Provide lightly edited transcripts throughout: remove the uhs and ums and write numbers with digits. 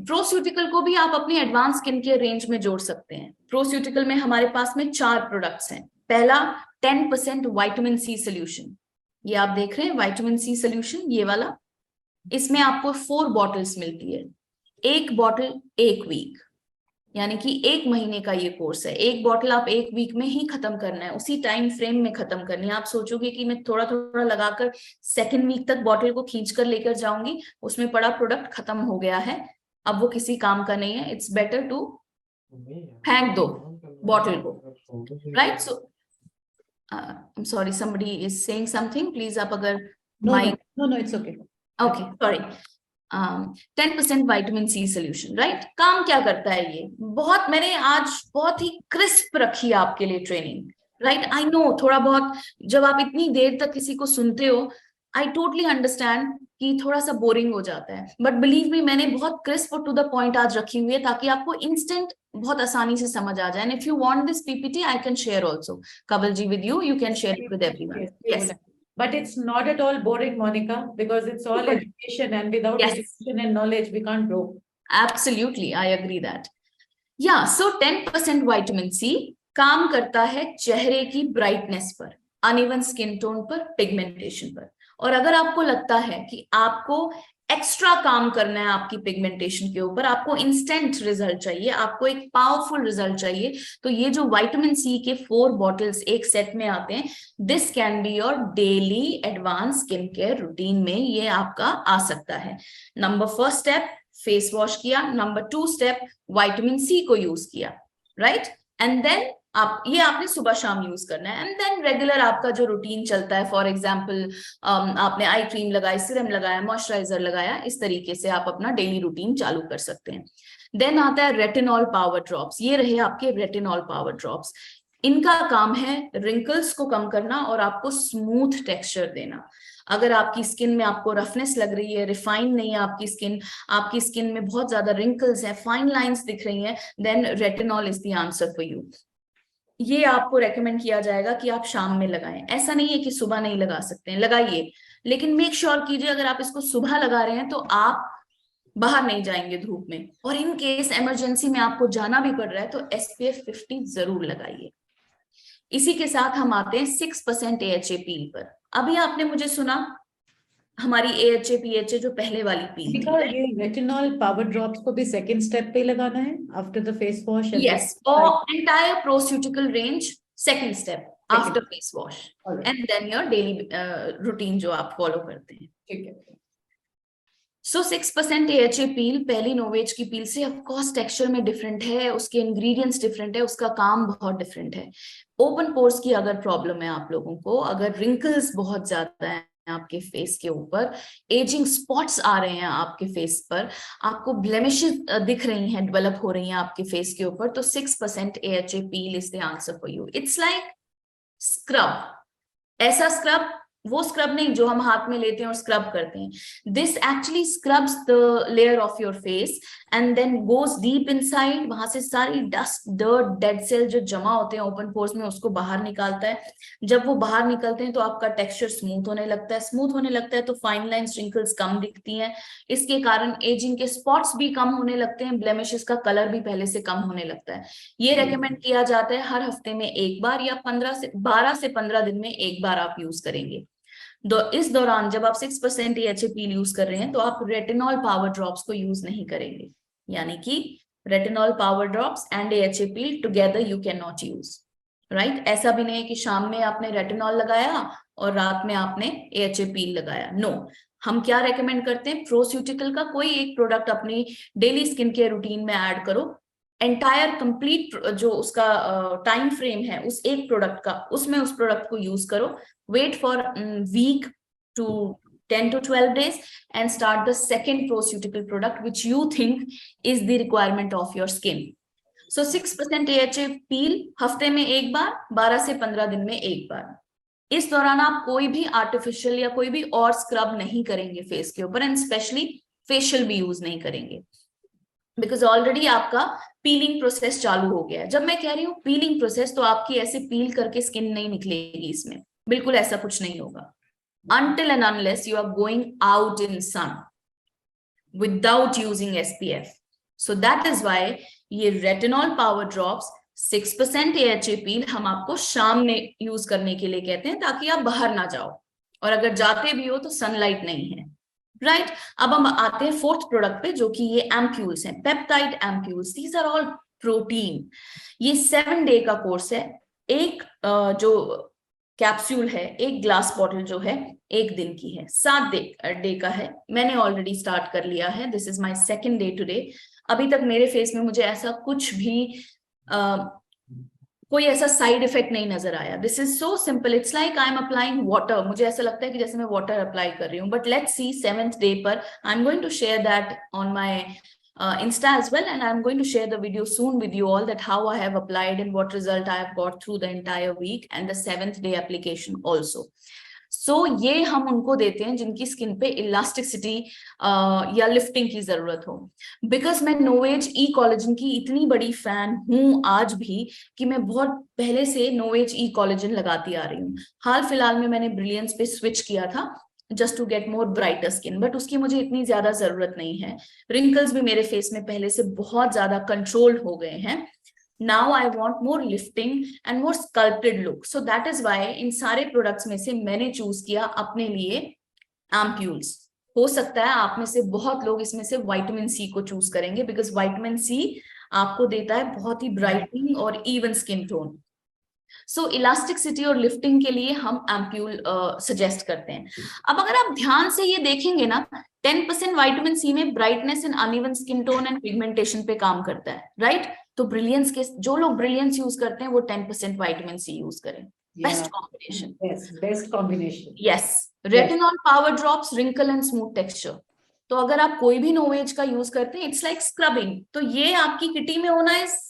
प्रोस्यूटिकल को भी आप अपनी एडवांस स्किन केयर रेंज में जोड़ सकते हैं। प्रोस्यूटिकल में हमारे पास में 4 प्रोडक्ट्स हैं। पहला 10% विटामिन सी सोल्यूशन, ये आप देख रहे हैं विटामिन सी सोल्यूशन, ये वाला। इसमें आपको 4 बॉटल्स मिलती है, एक बॉटल 1 वीक, यानी कि 1 महीने का ये कोर्स है। एक बॉटल आप 1 वीक में ही खत्म करना है, उसी टाइम फ्रेम में खत्म करनी है। आप सोचोगे कि मैं थोड़ा थोड़ा लगाकर 2nd वीक तक बॉटल को खींच कर लेकर जाऊंगी, उसमें पड़ा प्रोडक्ट खत्म हो गया है, अब वो किसी काम का नहीं है। इट्स बेटर टू फेंक दो बॉटल को, right? So I am sorry, somebody is saying something, please आप अगर mic. No, it's okay. Okay, sorry. 10% vitamin C solution, right? काम क्या करता है ये? मैंने आज बहुत ही क्रिस्प रखी है आपके लिए ट्रेनिंग, राइट? आई नो थोड़ा बहुत जब आप इतनी देर तक किसी को सुनते हो, आई टोटली अंडरस्टैंड कि थोड़ा सा बोरिंग हो जाता है, बट बिलीव मी, मैंने बहुत क्रिस्प और टू द पॉइंट आज रखी हुई है ताकि आपको इंस्टेंट बहुत आसानी से समझ आ जाए। And if you want this PPT I can share also, Kawal ji, with you can share it with everyone. Yes, But it's not at all boring, Monica, because it's all education, and without education and knowledge, we can't grow. Absolutely, I agree that. Yeah, so 10% vitamin C काम करता है चेहरे की brightness पर, uneven skin tone पर, pigmentation पर। और अगर आपको लगता है कि आपको एक्स्ट्रा काम करना है आपकी पिगमेंटेशन के ऊपर, आपको इंस्टेंट रिजल्ट चाहिए, आपको एक पावरफुल रिजल्ट चाहिए, तो ये जो विटामिन सी के 4 बॉटल्स एक सेट में आते हैं, this can be your daily advance skin care routine में ये आपका आ सकता है। नंबर 1 स्टेप फेस वॉश किया, नंबर 2 स्टेप विटामिन सी को यूज किया, राइट? एंड देन ये आपने सुबह शाम यूज करना है। एंड देन रेगुलर आपका जो रूटीन चलता है, फॉर एग्जांपल आपने आई क्रीम लगाई, सीरम लगाया, मॉइस्चराइजर लगाया, इस तरीके से आप अपना डेली रूटीन चालू कर सकते हैं। देन आता है रेटिनॉल पावर ड्रॉप्स। ये रहे आपके रेटिनॉल पावर ड्रॉप्स। इनका काम है रिंकल्स को कम करना और आपको स्मूथ टेक्सचर देना। अगर आपकी स्किन में आपको रफनेस लग रही है, रिफाइन नहीं है आपकी स्किन में बहुत ज्यादा रिंकल्स हैं, फाइन लाइंस दिख रही हैं, then retinol is the answer for you. ये आपको रेकमेंड किया जाएगा कि आप शाम में लगाएं। ऐसा नहीं है कि सुबह नहीं लगा सकते हैं, लगाइए, लेकिन मेक श्योर कीजिए अगर आप इसको सुबह लगा रहे हैं तो आप बाहर नहीं जाएंगे धूप में, और इन केस इमरजेंसी में आपको जाना भी पड़ रहा है तो SPF 50 जरूर लगाइए। इसी के साथ हम आते हैं 6% AHA पील पर। अभी आपने मुझे सुना हमारी AHA PHA जो पहले वाली पील थी, ये रेटिनॉल पावर ड्रॉप्स को भी 2nd स्टेप पे लगाना है after the face wash? Yes, और entire proceutical range 2nd step after face wash, and then your daily routine जो आप फॉलो करते हैं। ठीक है। सो 6% AHA पील पहली नोवेज की पील से ऑफकोर्स टेक्सचर में डिफरेंट है, उसके इंग्रेडिएंट्स डिफरेंट है, उसका काम बहुत डिफरेंट है। ओपन पोर्स की अगर प्रॉब्लम है आप लोगों को, अगर रिंकल्स बहुत ज्यादा है आपके फेस के ऊपर, एजिंग स्पॉट्स आ रहे हैं आपके फेस पर, आपको ब्लेमिशेस दिख रही हैं, डेवलप हो रही हैं आपके फेस के ऊपर, तो 6% AHA peel is the answer for you. It's like scrub, ऐसा स्क्रब, वो स्क्रब नहीं जो हम हाथ में लेते हैं और स्क्रब करते हैं। This actually scrubs the layer of your face and then goes deep inside, वहां से सारी डस्ट, डर्ट, डेड सेल जो जमा होते हैं ओपन पोर्स में उसको बाहर निकालता है। जब वो बाहर निकलते हैं तो आपका टेक्सचर स्मूथ होने लगता है, स्मूथ होने लगता है तो फाइन लाइंस, रिंकल्स कम दिखती हैं, इसके कारण एजिंग के स्पॉट्स भी कम होने लगते हैं, ब्लेमिशेस का कलर भी पहले से कम होने लगता है। ये रेकमेंड किया जाता है हर हफ्ते में एक बार या 12 से 15 दिन में एक बार आप यूज करेंगे। इस दौरान जब आप 6% AHA पील यूज कर रहे हैं तो आप रेटिनॉल पावर ड्रॉप्स को यूज नहीं करेंगे, यानी कि retinol power drops and AHA peel together you can not use, right? ऐसा भी नहीं है कि शाम में आपने रेटिनॉल लगाया और रात में आपने AHA पील लगाया, नो। हम क्या रेकमेंड करते हैं, प्रोस्यूटिकल का कोई एक प्रोडक्ट अपनी डेली स्किन केयर रूटीन में ऐड करो, एंटायर कंप्लीट जो उसका टाइम फ्रेम है उस एक प्रोडक्ट का, उसमें उस प्रोडक्ट को यूज करो, wait for week to 10 to 12 days and start the second proceutical product which you think is the requirement of your skin. So 6% AHA peel हफ्ते में एक बार, 12 से 15 दिन में एक बार। इस दौरान आप कोई भी आर्टिफिशियल या कोई भी और स्क्रब नहीं करेंगे फेस के ऊपर, एंड स्पेशली फेशियल भी यूज नहीं करेंगे, बिकॉज ऑलरेडी आपका पीलिंग प्रोसेस चालू हो गया है। जब मैं कह रही हूँ पीलिंग प्रोसेस, तो आपकी ऐसे पील करके स्किन नहीं निकलेगी, इसमें बिल्कुल ऐसा कुछ नहीं होगा, until and unless you are going out in sun without using SPF. So that is why ये retinol power drops 6% AHA peel हम आपको शाम में यूज करने के लिए कहते हैं, ताकि आप बाहर ना जाओ, और अगर जाते भी हो तो सनलाइट नहीं है, राइट। अब हम आते हैं फोर्थ प्रोडक्ट पे, जो कि ये एम्प्यूल्स हैं, peptide ampoules. These are all protein. ये 7 डे का कोर्स है। एक जो कैप्सूल है, एक ग्लास बॉटल जो है 1 दिन की है, 7 डे का है। मैंने ऑलरेडी स्टार्ट कर लिया है, this is my 2nd day today. अभी तक मेरे फेस में मुझे ऐसा कुछ भी कोई ऐसा साइड इफेक्ट नहीं नजर आया। This is so simple, it's like I am applying water. मुझे ऐसा लगता है कि जैसे मैं वाटर अप्लाई कर रही हूँ। But let's see 7th day पर I am going to share that on my Insta as well, and I'm going to share the video soon with you all, that how I have applied and what result I have got through the entire week and the 7th day application also. So ये हम उनको देते हैं जिनकी skin पे elasticity या lifting की जरूरत हो। बिकॉज मैं नोवेज ई कोलेजन की इतनी बड़ी फैन हूं आज भी, कि मैं बहुत पहले से नोवेज ई कोलेजन लगाती आ रही हूँ। हाल फिलहाल में मैंने ब्रिलियंस पे स्विच किया था just to get more brighter skin, but उसकी मुझे इतनी ज्यादा जरूरत नहीं है। रिंकल्स भी मेरे फेस में पहले से बहुत ज्यादा कंट्रोल्ड हो गए हैं। Now I want more lifting and more sculpted look, so that is why इन सारे प्रोडक्ट्स में से मैंने चूज किया अपने लिए एम्प्यूल्स। हो सकता है आप में से बहुत लोग इसमें से विटामिन सी को चूज करेंगे, बिकॉज विटामिन सी आपको देता है बहुत ही ब्राइटनिंग और इवन स्किन टोन। सो इलास्टिसिटी और लिफ्टिंग के लिए हम एम्प्यूल सजेस्ट करते हैं। अब अगर आप ध्यान से ये देखेंगे ना, 10% विटामिन सी में brightness and uneven skin tone and pigmentation पे काम करता है, राइट। तो ब्रिलियंस के जो लोग ब्रिलियंस यूज करते हैं वो 10% विटामिन सी यूज करें। Best combination, best combination. Yes, retinol power drops, wrinkle and smooth texture. तो अगर आप कोई भी नोवेज का यूज करते हैं, इट्स लाइक स्क्रबिंग, तो ये आपकी किटी में होना इज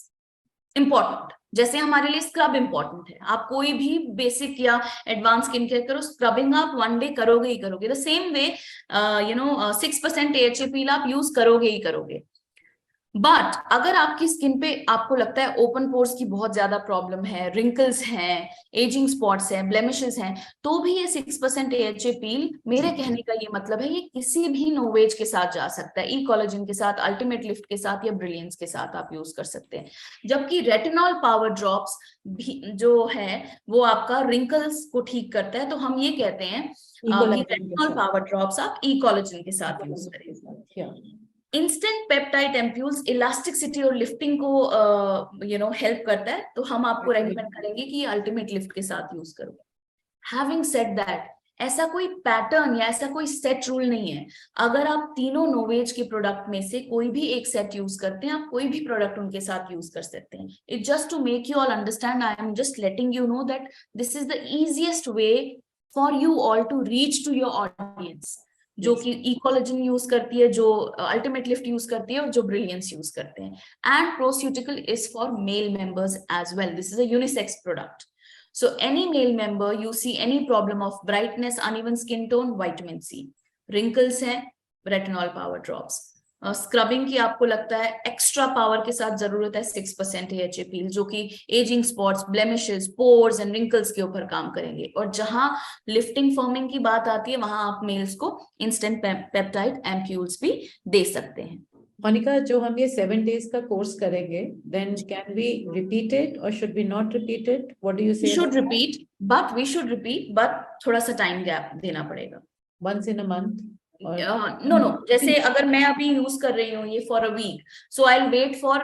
इंपॉर्टेंट। जैसे हमारे लिए स्क्रब इंपॉर्टेंट है, आप कोई भी बेसिक या एडवांस स्किन केयर करो, स्क्रबिंग आप 1 डे करोगे ही करोगे। द सेम वे 6% AHA पील आप यूज करोगे ही करोगे। बट अगर आपकी स्किन पे आपको लगता है ओपन पोर्स की बहुत ज्यादा प्रॉब्लम है, रिंकल्स हैं, एजिंग स्पॉट्स हैं, ब्लेमिशेस हैं, तो भी ये 6% AHA पील, मेरे कहने का ये मतलब है, ये किसी भी नोवेज के साथ जा सकता है, ई कोलेजन के साथ, अल्टीमेट लिफ्ट के साथ या ब्रिलियंस के साथ आप यूज कर सकते हैं। जबकि रेटिनॉल पावर ड्रॉप्स भी जो है वो आपका रिंकल्स को ठीक करता है। तो हम ये कहते हैं कि रेटिनॉल पावर ड्रॉप्स आप ई कोलेजन के साथ यूज करें। इंस्टेंट पेप्टाइड एम्प्यूल्स इलास्टिसिटी और लिफ्टिंग को हेल्प करता है, तो हम आपको रेकमेंड करेंगे कि अल्टीमेट लिफ्ट के साथ यूज करो। हैविंग सेड दैट, ऐसा कोई पैटर्न या ऐसा कोई सेट रूल नहीं है। अगर आप तीनों नोवेज के प्रोडक्ट में से कोई भी एक सेट यूज करते हैं, आप कोई भी प्रोडक्ट उनके साथ यूज कर सकते हैं। It just to make you all understand, I am just letting you know that this is the easiest way for you all to reach to your audience, जो कि ई कोलेजन यूज करती है, जो अल्टीमेट लिफ्ट यूज करती है, और जो brilliance use करते हैं। And proceutical is for male members as well, this is a unisex product. So any male member you see any problem of brightness, uneven skin tone, vitamin C, wrinkles है, retinol power drops, scrubbing की आपको लगता है extra power के साथ जरूरत है, 6% AHA पील, जो कि ageing spots, blemishes, pores and wrinkles के ऊपर काम करेंगे। और जहां लिफ्टिंग फॉर्मिंग की बात आती है, वहां आप मेल्स को इंस्टेंट पेप्टाइड एम्प्यूल्स भी दे सकते हैं। मोनिका, जो हम ये 7 days का कोर्स करेंगे, then can we repeat it or should we not repeat it? What do you say? We should repeat, but थोड़ा सा टाइम गैप देना पड़ेगा। Once in a month? No, जैसे अगर मैं अभी यूज कर रही हूँ ये for a week, so I will wait for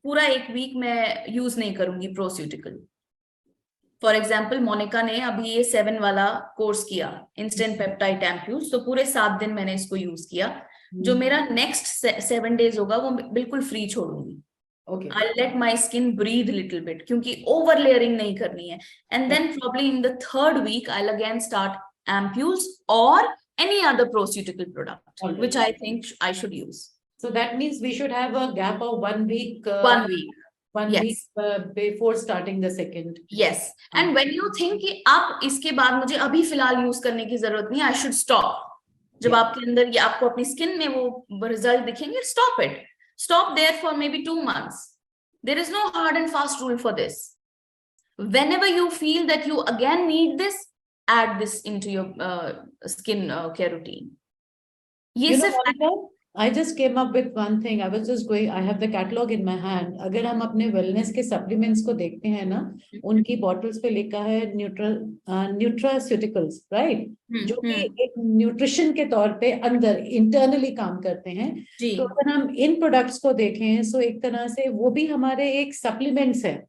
पूरा 1 वीक मैं यूज नहीं करूंगी प्रोस्यूटिकल। फॉर एग्जाम्पल मोनिका ने अभी ये 7 वाला कोर्स किया, इंस्टेंट पेप्टाइड एम्प्यूल्स, तो पूरे 7 दिन मैंने इसको यूज किया। जो मेरा नेक्स्ट 7 days होगा वो बिल्कुल फ्री छोड़ूंगी। I'll let my skin breathe little bit, क्योंकि ओवर लेयरिंग नहीं करनी है। And then probably in the 3rd week I'll again start ampules or any other proceutical product, which I think I should use. So that means we should have a gap of 1 week. 1 week. One week before starting the 2nd. Yes. And when you think कि आप इसके बाद मुझे अभी फिलहाल use करने की जरूरत नहीं, I should stop. जब आपके अंदर ये आपको अपनी स्किन में वो रिजल्ट दिखेंगे, stop it. Stop there for maybe 2 months. There is no hard and fast rule for this. Whenever you feel that you again need this, add this into your skin care routine. ये सिर्फ I just came up with one thing. I was just going, I have the catalog in my hand. अगर हम अपने wellness के supplements को देखते हैं ना, उनकी bottles पे लिखा है nutraceuticals, right? जो कि एक nutrition के तौर पे अंदर internally काम करते हैं. तो अगर हम इन products को देखें, so एक तरह से वो भी हमारे एक supplements है,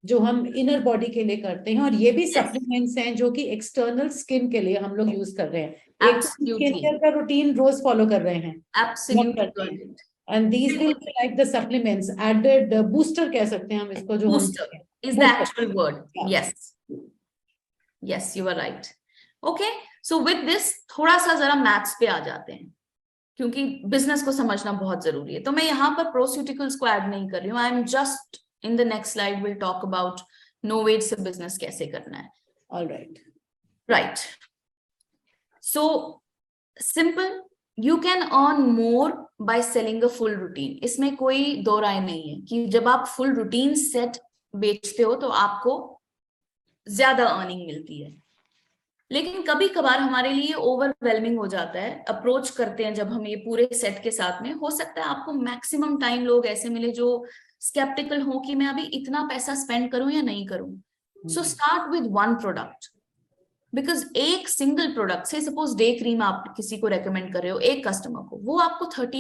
जो हम inner body के लिए करते हैं, और ये भी supplements हैं जो कि external skin के लिए हम लोग use कर रहे हैं. एक स्किन केयर का रूटीन रोज फॉलो कर रहे हैं. Absolutely. And these will be like the supplements, added booster कह सकते हैं हम इसको, जो booster is the actual word. Yes, yes, you are right. Okay, so with this थोड़ा सा जरा मैथ्स पे आ जाते हैं, क्योंकि बिजनेस को समझना बहुत जरूरी है. तो मैं यहाँ पर प्रोस्यूटिकल्स को ऐड नहीं कर रही हूँ. I am just in the next slide will talk about नोवेज से बिजनेस कैसे करना है. All right. Right. So simple, you can earn more by selling a full routine. इसमें कोई दो राय नहीं है कि जब आप फुल रूटीन सेट बेचते हो तो आपको ज्यादा अर्निंग मिलती है. लेकिन कभी कभार हमारे लिए ओवरवेलमिंग हो जाता है. अप्रोच करते हैं जब हम ये पूरे सेट के साथ में, हो सकता है आपको मैक्सिमम टाइम लोग ऐसे मिले जो स्केप्टिकल हो कि मैं अभी इतना पैसा स्पेंड करूं या नहीं करूं. So start with one product, because एक सिंगल प्रोडक्ट से, सपोज डे क्रीम आप किसी को रेकमेंड कर रहे हो एक कस्टमर को, वो आपको 38